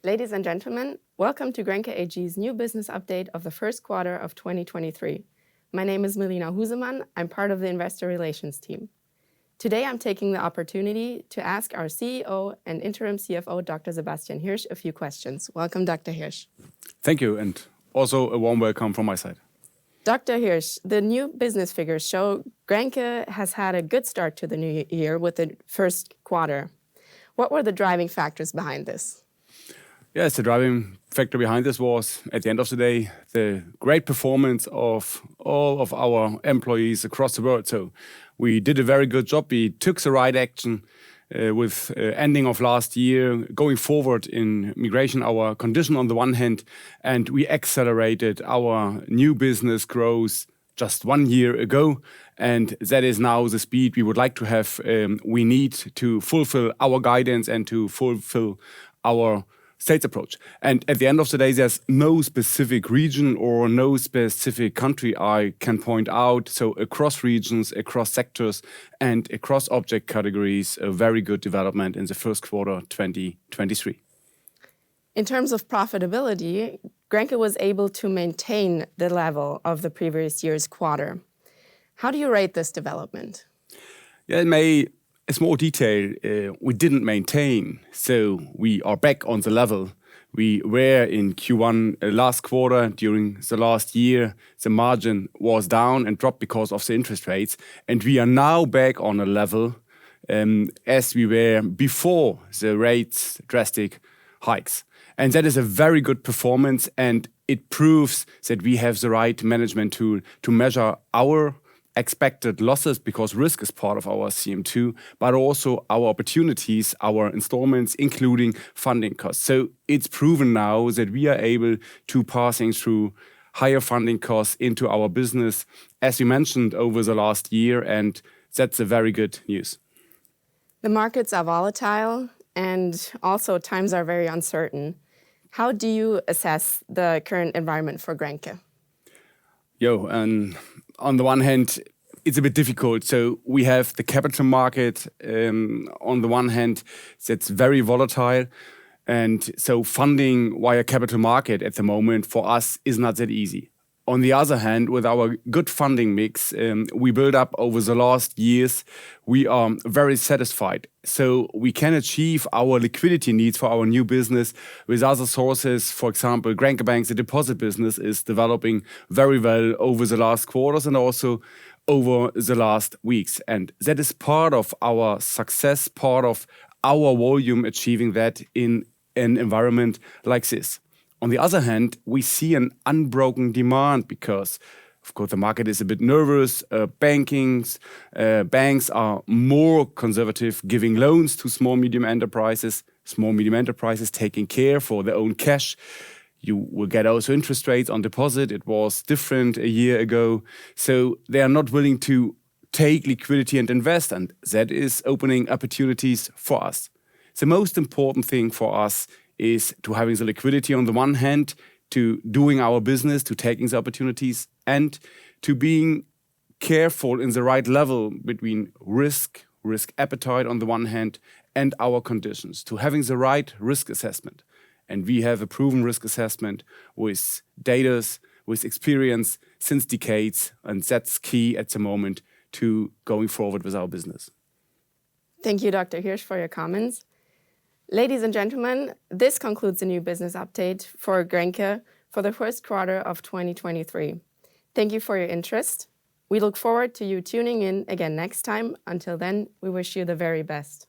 Ladies and gentlemen, welcome to GRENKE AG's new business update of the first quarter of 2023. My name is Melina Husemann. I'm part of the investor relations team. Today I'm taking the opportunity to ask our CEO and interim CFO, Dr. Sebastian Hirsch, a few questions. Welcome, Dr. Hirsch. Thank you, and also a warm welcome from my side. Dr. Hirsch, the new business figures show GRENKE has had a good start to the new year with the first quarter. What were the driving factors behind this? Yes, the driving factor behind this was, at the end of the day, the great performance of all of our employees across the world. So we did a very good job. We took the right action with ending of last year, going forward in migration, our condition on the one hand, and we accelerated our new business growth just 1 year ago. And that is now the speed we would like to have. We need to fulfill our guidance and to fulfill our sales approach. And at the end of the day, there's no specific region or no specific country I can point out. So across regions, across sectors, and across object categories, a very good development in the first quarter 2023. In terms of profitability, GRENKE was able to maintain the level of the previous year's quarter. How do you rate this development? Yeah, a small detail we didn't maintain, so we are back on the level we were in Q1 last quarter. During the last year, the margin was down and dropped because of the interest rates, and we are now back on a level as we were before the rates drastic hikes. And that is a very good performance, and it proves that we have the right management tool to measure our expected losses, because risk is part of our CM2, but also our opportunities, our installments, including funding costs. So it's proven now that we are able to passing through higher funding costs into our business, as we mentioned over the last year, and that's a very good news. The markets are volatile and also times are very uncertain. How do you assess the current environment for GRENKE? And on the one hand, it's a bit difficult. So we have the capital market on the one hand that's very volatile. And so funding via capital market at the moment for us is not that easy. On the other hand, with our good funding mix we built up over the last years, we are very satisfied. So we can achieve our liquidity needs for our new business with other sources. For example, GRENKE Bank, the deposit business, is developing very well over the last quarters and also over the last weeks. And that is part of our success, part of our volume achieving that in an environment like this. On the other hand, we see an unbroken demand because, of course, the market is a bit nervous. Banks are more conservative, giving loans to small, medium enterprises taking care for their own cash. You will get also interest rates on deposit. It was different a year ago. So they are not willing to take liquidity and invest, and that is opening opportunities for us. The most important thing for us is to having the liquidity on the one hand, to doing our business, to taking the opportunities, and to being careful in the right level between risk appetite on the one hand, and our conditions, to having the right risk assessment. And we have a proven risk assessment with data, with experience since decades, and that's key at the moment to going forward with our business. Thank you, Dr. Hirsch, for your comments. Ladies and gentlemen, this concludes the new business update for GRENKE for the first quarter of 2023. Thank you for your interest. We look forward to you tuning in again next time. Until then, we wish you the very best.